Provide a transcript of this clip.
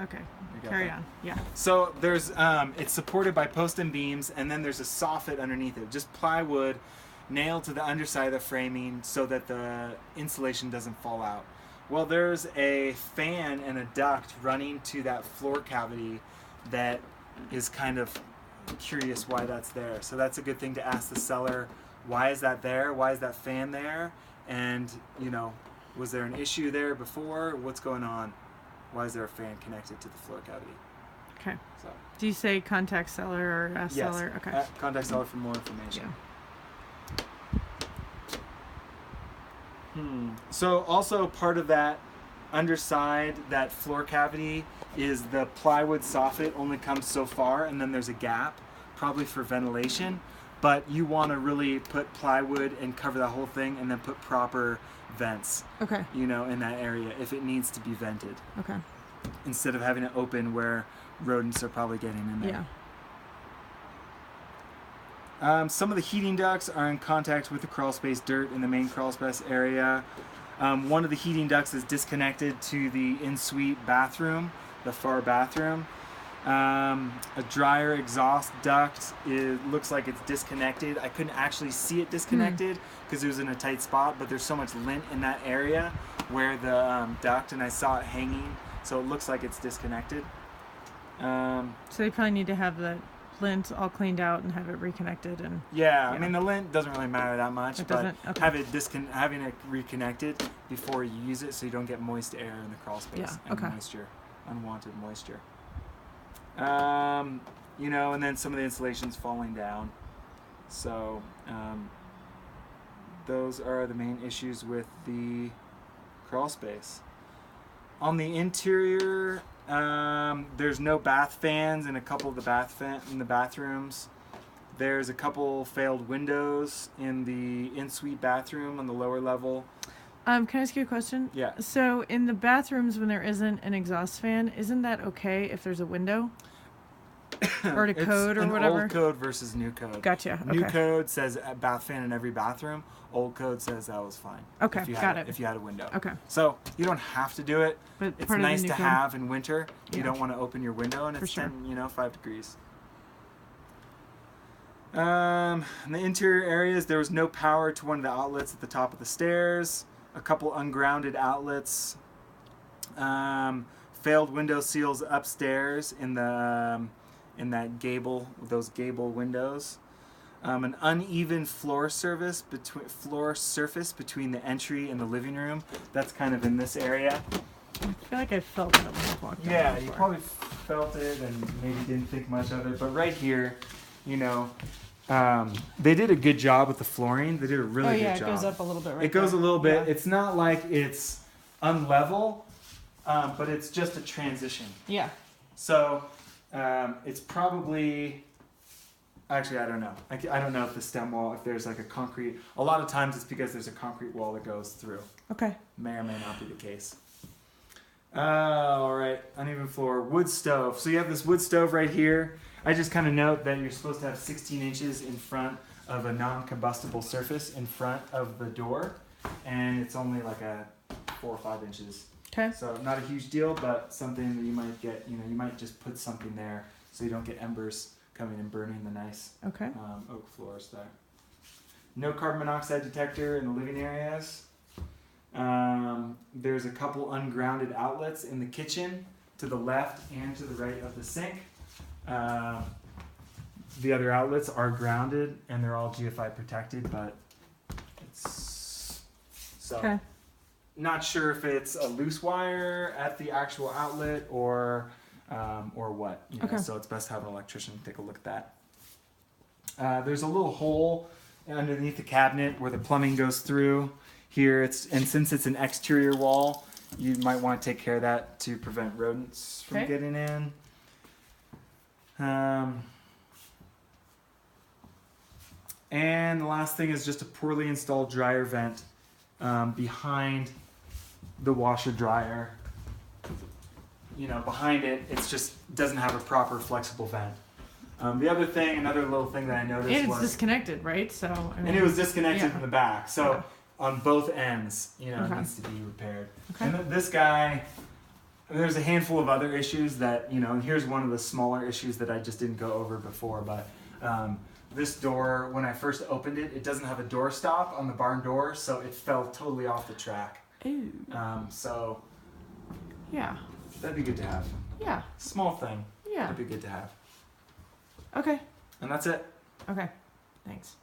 Okay. Carry on. Yeah. So there's it's supported by post and beams, and then there's a soffit underneath it, just plywood nailed to the underside of the framing so that the insulation doesn't fall out. Well, there's a fan and a duct running to that floor cavity that is kind of curious why that's there. So that's a good thing to ask the seller, why is that there? Why is that fan there? And, you know, was there an issue there before? What's going on? Why is there a fan connected to the floor cavity? Okay. So, do you say contact seller or ask yes, seller? Okay. Contact seller for more information. Yeah. So also part of that underside, that floor cavity, is the plywood soffit only comes so far, and then there's a gap, probably for ventilation. But you want to really put plywood and cover the whole thing, and then put proper vents. Okay. You know, in that area if it needs to be vented. Okay. Instead of having it open where rodents are probably getting in there. Yeah. Some of the heating ducts are in contact with the crawl space dirt in the main crawl space area. One of the heating ducts is disconnected to the in-suite bathroom, the far bathroom. A dryer exhaust duct, it looks like it's disconnected. I couldn't actually see it disconnected because it was in a tight spot, but there's so much lint in that area where the duct, and I saw it hanging, so it looks like it's disconnected. So they probably need to have the lint all cleaned out and have it reconnected. And yeah, I mean the lint doesn't really matter that much, it but doesn't? Okay. having it reconnected before you use it, so you don't get moist air in the crawl space and moisture, unwanted moisture. You know, and then some of the insulation's falling down. So those are the main issues with the crawl space. On the interior, there's no bath fans in a couple of the in the bathrooms. There's a couple failed windows in the in-suite bathroom on the lower level. Can I ask you a question? Yeah. So in the bathrooms, when there isn't an exhaust fan, isn't that okay if there's a window? Or to code or whatever? Old code versus new code. Gotcha. Okay. New code says a bath fan in every bathroom. Old code says that was fine. Okay, got it. If you had a window. Okay. So you don't have to do it. But it's part of the nice new to code? have in winter. You Yeah. don't want to open your window and For it's sure. 5 degrees. In the interior areas, there was no power to one of the outlets at the top of the stairs. A couple ungrounded outlets. Failed window seals upstairs in the in that gable, those gable windows. An uneven floor surface between the entry and the living room. That's kind of in this area. I feel like I felt that when I walked in Yeah, you before. probably felt it and maybe didn't think much of it. But right here, you know, they did a good job with the flooring. They did a really good job. It goes up a little bit right It goes there. a little bit. Yeah. It's not like it's unlevel, but it's just a transition. Yeah. So it's probably, actually I don't know. I don't know if the stem wall, if there's like a concrete, a lot of times it's because there's a concrete wall that goes through. Okay. May or may not be the case. All right, uneven floor, wood stove. So you have this wood stove right here. I just kind of note that you're supposed to have 16 inches in front of a non-combustible surface in front of the door, and it's only like a 4 or 5 inches. Okay. So not a huge deal, but something that you might get, you know, you might just put something there so you don't get embers coming and burning the nice Okay. oak floors there. No carbon monoxide detector in the living areas. There's a couple ungrounded outlets in the kitchen to the left and to the right of the sink. The other outlets are grounded and they're all GFI protected, but it's so. Okay. Not sure if it's a loose wire at the actual outlet or what. You know, Okay. so it's best to have an electrician take a look at that. There's a little hole underneath the cabinet where the plumbing goes through. Here, and since it's an exterior wall, you might want to take care of that to prevent rodents from Okay. getting in. And the last thing is just a poorly installed dryer vent behind the washer dryer. You know, behind it, it's just doesn't have a proper flexible vent. The other thing, another little thing that I noticed And it's was, disconnected, right? So. I mean, and it was disconnected yeah. from the back. So Yeah. on both ends, you know, Okay. it needs to be repaired. Okay. And this guy, And there's a handful of other issues that, and here's one of the smaller issues that I just didn't go over before, but this door, when I first opened it, it doesn't have a door stop on the barn door, so it fell totally off the track. Ooh. So Yeah. that'd be good to have. Yeah. Small thing. Yeah. That'd be good to have. Okay. And that's it. Okay. Thanks.